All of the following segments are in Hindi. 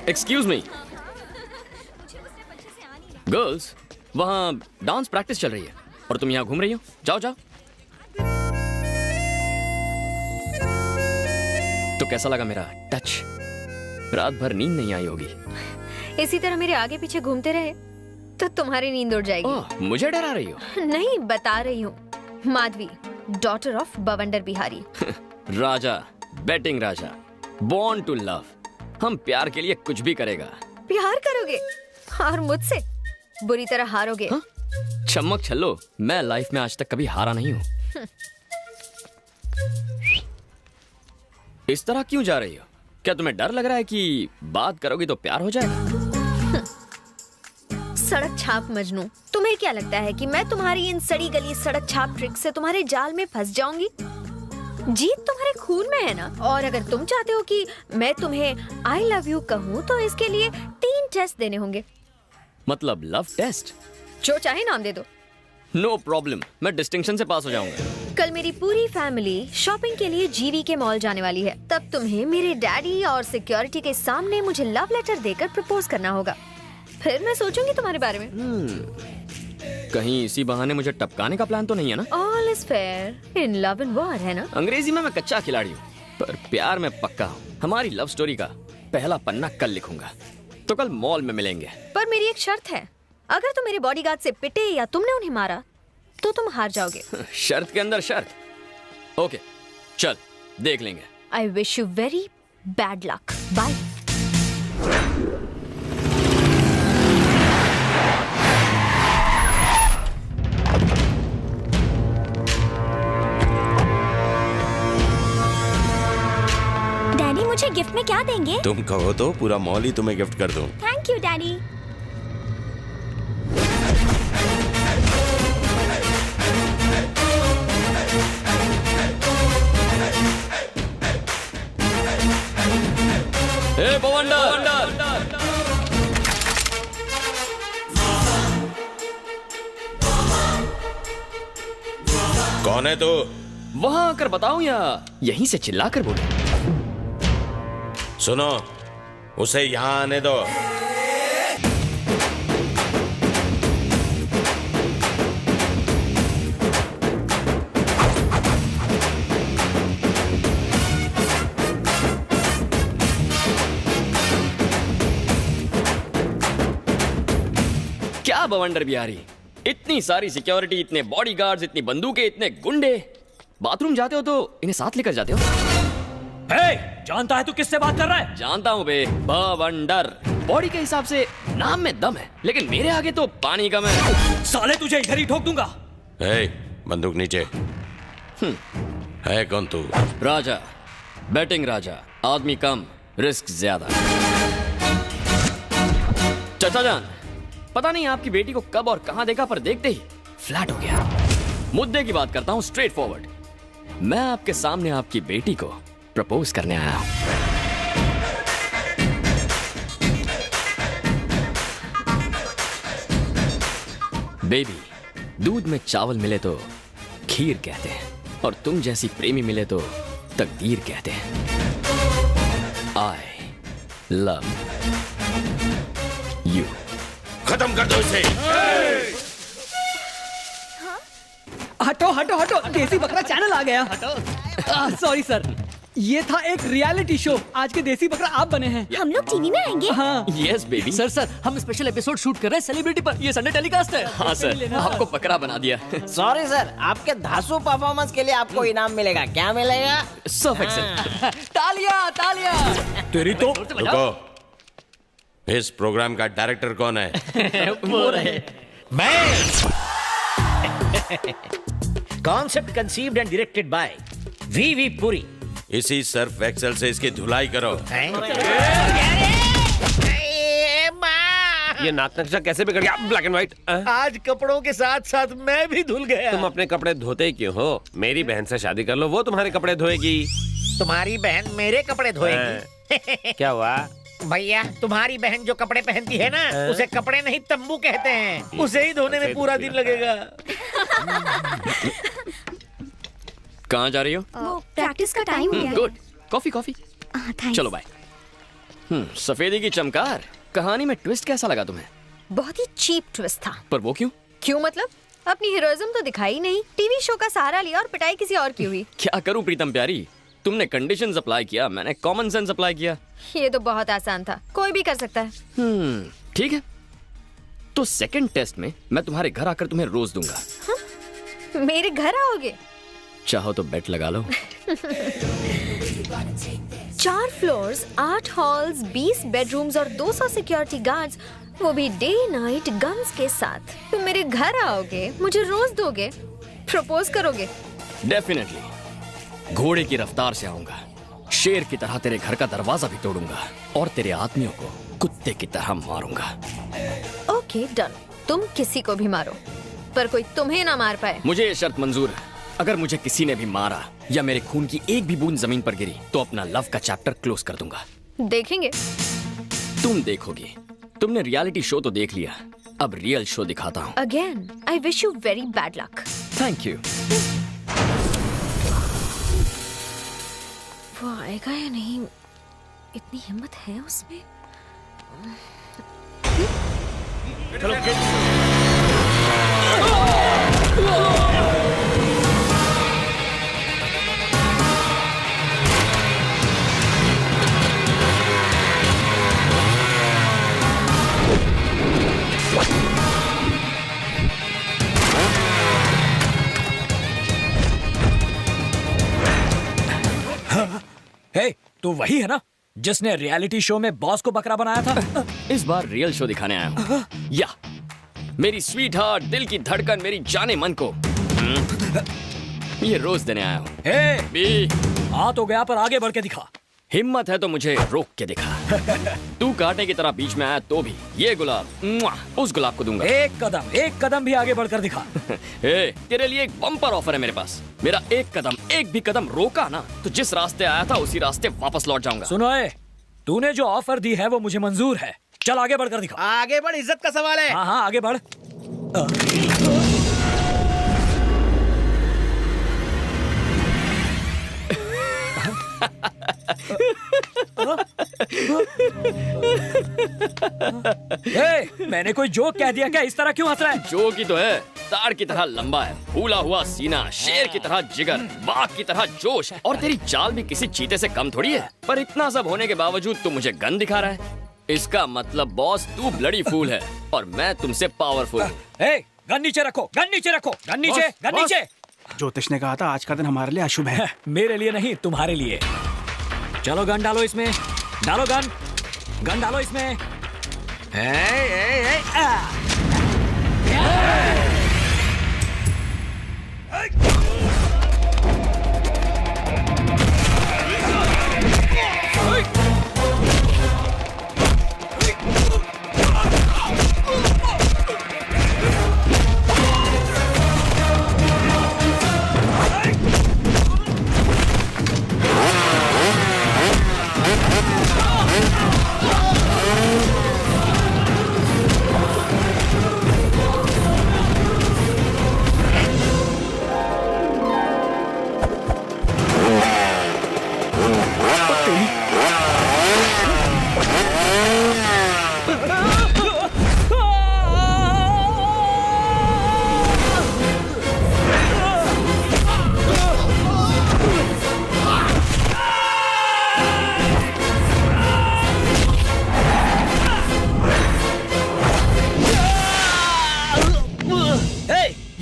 एक्सक्यूज मी गर्ल्स, वहाँ डांस प्रैक्टिस चल रही है और तुम यहाँ घूम रही हो। जाओ जाओ। तो कैसा लगा मेरा टच? रात भर नींद नहीं आई होगी। इसी तरह मेरे आगे पीछे घूमते रहे तो तुम्हारी नींद उड़ जाएगी। ओह, मुझे डरा रही हो? नहीं, बता रही हूँ। Madhavi, daughter of Bawandar Bihari. Raja, batting Raja, born to love. हम प्यार के लिए कुछ भी करेगा। प्यार करोगे और मुझसे बुरी तरह हारोगे। हाँ? चमक छल्लो, मैं लाइफ में आज तक कभी हारा नहीं हूँ। इस तरह क्यों जा रही हो? क्या तुम्हें डर लग रहा है कि बात करोगी तो प्यार हो जाएगा? सड़क छाप मजनू, तुम्हें क्या लगता है कि मैं तुम्हारी इन सड़ी गली सड़क छाप ट्रिक से तुम्हारे जाल में फंस जाऊंगी? जीत तुम्हारे खून में है ना। और अगर तुम चाहते हो कि मैं तुम्हें आई लव यू कहूँ तो इसके लिए 3 टेस्ट देने होंगे। मतलब लव टेस्ट? जो चाहे नाम दे दो। नो प्रॉब्लम, मैं डिस्टिंक्शन से पास हो जाऊंगा। कल मेरी पूरी फैमिली शॉपिंग के लिए जीवी के मॉल जाने वाली है। तब तुम्हें मेरे डैडी और सिक्योरिटी के सामने मुझे लव लेटर देकर प्रपोज करना होगा। फिर मैं सोचूंगी तुम्हारे बारे में। कहीं इसी बहाने मुझे टपकाने का प्लान तो नहीं है ना? All is fair in love and war, है ना? अंग्रेजी में मैं कच्चा खिलाड़ी हूँ, पर प्यार में पक्का हूँ। हमारी लव स्टोरी का पहला पन्ना कल लिखूंगा, तो कल मॉल में मिलेंगे। पर मेरी एक शर्त है, अगर तुम मेरे बॉडीगार्ड से पिटे या तुमने उन्हें मारा तो तुम हार जाओगे। शर्त के अंदर शर्त। ओके, चल देख लेंगे। I wish you very bad luck. Bye. Daddy, मुझे गिफ्ट में क्या देंगे? तुम कहो तो पूरा मॉल ही तुम्हें गिफ्ट कर दूं। Thank you daddy. ए बवंडर! कौन है तू? वहां आकर बताऊं या यहीं से चिल्लाकर बोलूं? सुनो, उसे यहाँ आने दो। क्या बवंडर बिहारी, इतनी सारी सिक्योरिटी, इतने बॉडीगार्ड्स, इतनी बंदूकें, इतने गुंडे। बाथरूम जाते हो तो इन्हें साथ लेकर जाते हो? जानता है तू किससे बात कर रहा है? जानता हूँ बे, बवंडर। बॉडी के हिसाब से नाम में दम है, लेकिन मेरे आगे तो पानी कम है। साले तुझे इधर ही ठोक दूंगा। बंदूक नीचे। है कौन तू? राजा, बैटिंग राजा, आदमी कम, रिस्क ज्यादा। चाचा जान, पता नहीं आपकी बेटी को कब और कहां देखा, पर देखते ही फ्लैट हो गया। मुद्दे की बात करता हूं, स्ट्रेट फॉरवर्ड। मैं आपके सामने आपकी बेटी को प्रपोज करने आया हूं। बेबी, दूध में चावल मिले तो खीर कहते हैं, और तुम जैसी प्रेमी मिले तो तकदीर कहते हैं। I love you. खत्म कर दो इसे। हटो हटो हटो, देसी बकरा चैनल आ गया। सॉरी सर, ये था एक रियलिटी शो। आज के देसी बकरा आप बने हैं। हम लोग टीवी में आएंगे? हाँ। Yes baby. सर हम स्पेशल एपिसोड शूट कर रहे हैं सेलिब्रिटी पर। ये संडे टेलीकास्ट है। हाँ सर, आपको बकरा बना दिया। सॉरी सर, आपके धांसू परफॉर्मेंस के लिए आपको इनाम मिलेगा। क्या मिलेगा? Surf Excel. तालियां तालियां। तेरी तो रुको, इस प्रोग्राम का डायरेक्टर कौन है? वो रहे मैं। Concept conceived and directed by V Puri. इसी सर्फ एक्सेल से इसकी धुलाई करो। ये नाक नक्शा कैसे बिगड़ गया? Black and white. आज कपड़ों के साथ साथ मैं भी धुल गया। तुम अपने कपड़े धोते ही क्यों हो? मेरी बहन से शादी कर लो, वो तुम्हारे कपड़े धोएगी। तुम्हारी बहन मेरे कपड़े धोएगी? क्या हुआ भैया, तुम्हारी बहन जो कपड़े पहनती है ना, उसे कपड़े नहीं तंबू कहते हैं। उसे ही धोने में पूरा दिन लगेगा। कहाँ जा रही हो? प्रैक्टिस का टाइम हो गया। गुड। Coffee coffee. थैंक्स। चलो बाय। सफेदी की चमकार, कहानी में ट्विस्ट कैसा लगा तुम्हें? बहुत ही चीप ट्विस्ट था। पर वो क्यों? क्यों मतलब? अपनी हीरोइज्म तो दिखाई नहीं, टीवी शो का सहारा लिया और पिटाई किसी और की हुई। क्या करूं प्रीतम प्यारी, तुमने कंडीशंस अप्लाई किया, मैंने कॉमन सेंस अप्लाई किया। ये तो बहुत आसान था, कोई भी कर सकता है। ठीक है, तो सेकंड टेस्ट में मैं तुम्हारे घर आकर तुम्हें रोज दूंगा। मेरे घर आओगे? चाहो तो बेट लगा लो। 4 फ्लोर्स, 8 हॉल्स, 20 बेडरूम्स और 200 सिक्योरिटी गार्ड्स, वो भी डे नाइट गन्स के साथ। तुम मेरे घर आओगे, मुझे रोज दोगे, प्रपोज करोगे? डेफिनेटली। घोड़े की रफ्तार से आऊंगा, शेर की तरह तेरे घर का दरवाजा भी तोड़ूंगा और तेरे आदमियों को कुत्ते की तरह मारूंगा। ओके डन, तुम किसी को भी मारो, पर कोई तुम्हें ना मार पाए। मुझे ये शर्त मंजूर है, अगर मुझे किसी ने भी मारा या मेरे खून की एक भी बूंद जमीन पर गिरी तो अपना लव का चैप्टर क्लोज कर दूंगा। देखेंगे। तुम देखोगी। तुमने रियलिटी शो तो देख लिया, अब रियल शो दिखाता हूँ। Again I wish you very bad luck. Thank you. वो आएगा या नहीं, इतनी हिम्मत है उसमें? हे, तू वही है ना जिसने रियलिटी शो में बॉस को बकरा बनाया था? इस बार रियल शो दिखाने आया हूँ। या मेरी स्वीट हार्ट, दिल की धड़कन, मेरी जाने मन को ये रोज देने आया हूँ। हे, बी, आ तो गया पर आगे बढ़ के दिखा। हिम्मत है तो मुझे रोक के दिखा। तू कांटे की तरह बीच में आया तो भी ये गुलाब मुआ, उस गुलाब को दूंगा। एक कदम भी आगे बढ़कर दिखा। ए, तेरे लिए एक बम्पर ऑफर है मेरे पास। मेरा एक भी कदम रोका ना तो जिस रास्ते आया था उसी रास्ते वापस लौट जाऊंगा। सुनो ए, तूने जो ऑफर दी है वो मुझे मंजूर है। चल आगे बढ़कर दिखा। आगे बढ़, इज्जत का सवाल है। हाँ हाँ आगे बढ़। मैंने कोई जोक कह दिया क्या? इस तरह क्यों हंस रहा है? जोक ही तो है, तार की तरह लंबा है, फूला हुआ सीना, शेर की तरह जिगर, बाघ की तरह जोश, और तेरी चाल भी किसी चीते से कम थोड़ी है। पर इतना सब होने के बावजूद तू मुझे गन दिखा रहा है। इसका मतलब बॉस तू ब्लडी फूल है और मैं तुमसे पावरफुल हूँ। गन नीचे रखो, गन नीचे रखो, गन नीचे, गन नीचे। ज्योतिष ने कहा था आज का दिन हमारे लिए अशुभ है। मेरे लिए नहीं, तुम्हारे लिए। चलो गन डालो इसमें, डालो गन, गन डालो इसमें।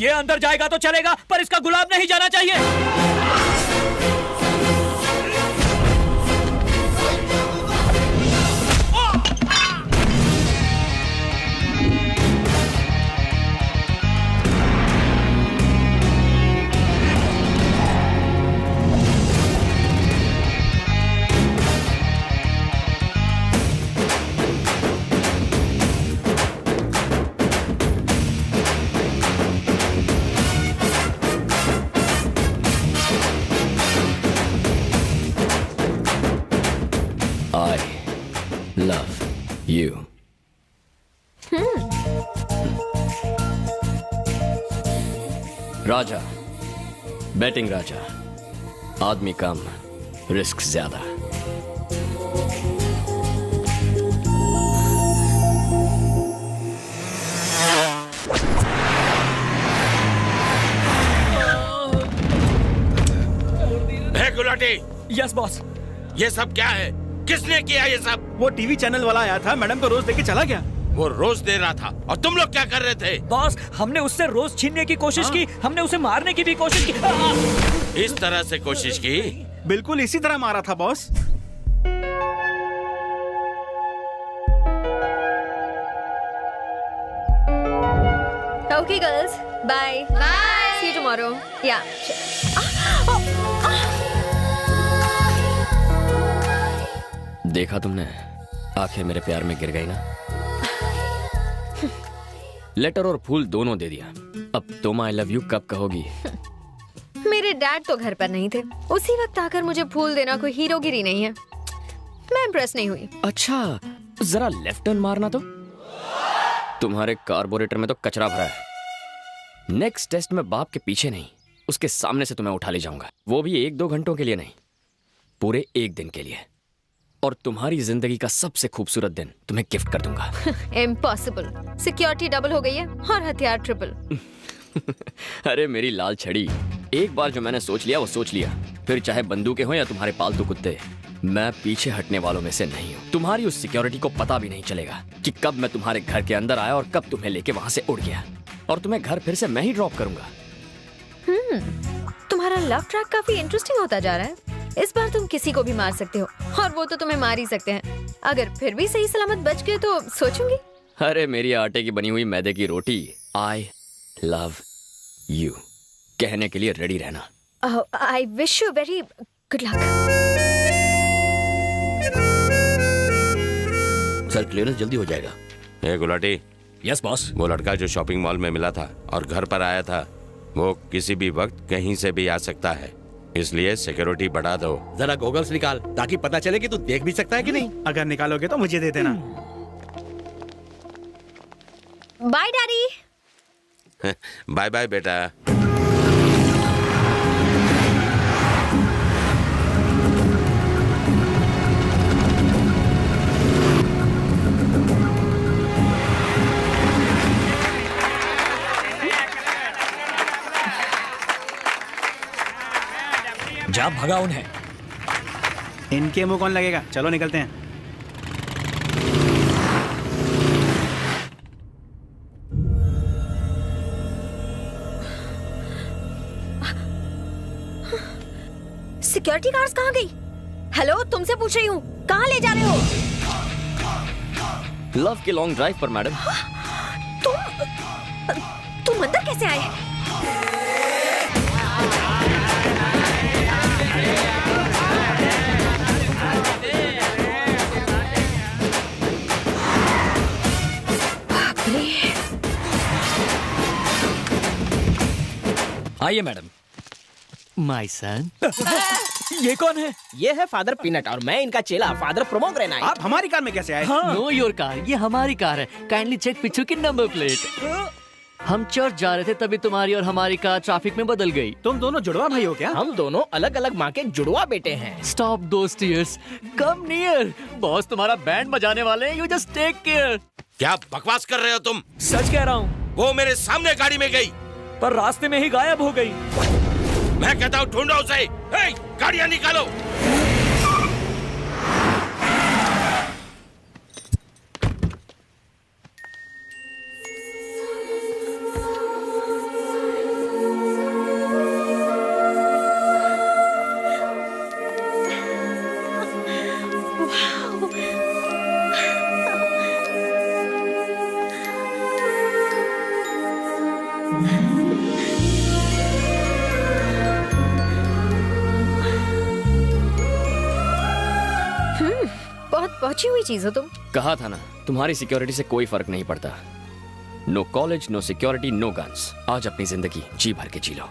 ये अंदर जाएगा तो चलेगा पर इसका गुलाब नहीं जाना चाहिए। love you. राजा, बैटिंग राजा, आदमी कम, रिस्क ज्यादा। Gulati, yes boss. ये सब क्या है? किसने किया ये सब? वो टीवी चैनल वाला आया था, मैडम को रोज देके चला गया। वो रोज दे रहा था और तुम लोग क्या कर रहे थे? बॉस, हमने उससे रोज छीनने की कोशिश की, हमने उसे मारने की भी कोशिश की। इस तरह से कोशिश की? बिल्कुल इसी तरह मारा था boss. Okay, girls. Bye. Bye. See you tomorrow. Yeah. देखा तुमने, आंखें मेरे प्यार में गिर गई ना। लेटर और फूल दोनों दे दिया। अब तुम आई लव यू कब कहोगी? मेरे डैड तो घर पर नहीं थे, उसी वक्त आकर मुझे फूल देना कोई हीरोगिरी नहीं है। मैं इम्प्रेस नहीं हुई। अच्छा, जरा लेफ्ट टर्न मारना तो। तुम्हारे कार्बोरेटर में तो कचरा भरा है। नेक्स्ट टेस्ट में बाप के पीछे नहीं, उसके सामने से तुम्हें उठा ले जाऊंगा। वो भी 1-2 घंटों के लिए नहीं, पूरे 1 दिन के लिए। और तुम्हारी जिंदगी का सबसे खूबसूरत दिन तुम्हें गिफ्ट कर दूंगा। इम्पॉसिबल। सिक्योरिटी डबल हो गई है और हथियार ट्रिपल। अरे मेरी लाल छड़ी, एक बार जो मैंने सोच लिया वो सोच लिया। फिर चाहे बंदूकें हो या तुम्हारे पालतू कुत्ते, मैं पीछे हटने वालों में से नहीं हूँ। तुम्हारी उस सिक्योरिटी को पता भी नहीं चलेगा कि कब मैं तुम्हारे घर के अंदर आया और कब तुम्हें लेके वहां से उड़ गया। और तुम्हें घर फिर से मैं ही ड्रॉप करूंगा। तुम्हारा लव ट्रैक काफी इंटरेस्टिंग होता जा रहा है। इस बार तुम किसी को भी मार सकते हो और वो तो तुम्हें मार ही सकते हैं। अगर फिर भी सही सलामत बच गए तो सोचूंगी। अरे मेरी आटे की बनी हुई मैदे की रोटी, आई लव यू कहने के लिए रेडी रहना। आई wish you very good luck. Sir clearance जल्दी हो जाएगा। ए गुलाटी, यस बॉस। वो लड़का जो शॉपिंग मॉल में मिला था और घर पर आया था, वो किसी भी वक्त कहीं से भी आ सकता है, इसलिए सिक्योरिटी बढ़ा दो। जरा गॉगल्स निकाल ताकि पता चले कि तू देख भी सकता है कि नहीं। अगर निकालोगे तो मुझे दे देना। Bye daddy. बाय बाय बेटा। जा भगा उन्हें। इनके मुंह कौन लगेगा? चलो निकलते हैं। सिक्योरिटी गार्ड्स कहाँ गई? हेलो, तुमसे पूछ रही हूँ, कहाँ ले जा रहे हो? लव के लॉन्ग ड्राइव पर मैडम। तुम अंदर कैसे आए? आइए मैडम। My son. ये कौन है? ये है फादर पीनट और मैं इनका चेला फादर प्रोमोग्रेनाइट। आप हमारी कार में कैसे आए? नो योर कार, ये हमारी कार है। काइंडली चेक पीछे की नंबर प्लेट। हम चर्च जा रहे थे तभी तुम्हारी और हमारी कार ट्रैफिक में बदल गई। तुम दोनों जुड़वा भाई हो क्या? हम दोनों अलग अलग माँ के जुड़वा बेटे हैं। स्टॉप दोस टीयर्स, कम नियर। बॉस तुम्हारा बैंड बजाने वाले हैं, यू जस्ट टेक केयर। क्या बकवास कर रहे हो तुम? सच कह रहा हूँ। वो मेरे सामने गाड़ी में गई पर रास्ते में ही गायब हो गई। मैं कहता हूँ ढूंढो उसे। हे, गाड़ियां निकालो। बहुत पहुंची हुई चीज हो तुम। कहा था ना, तुम्हारी सिक्योरिटी से कोई फर्क नहीं पड़ता। No college, no security, no guns. आज अपनी जिंदगी जी भर के जी लो।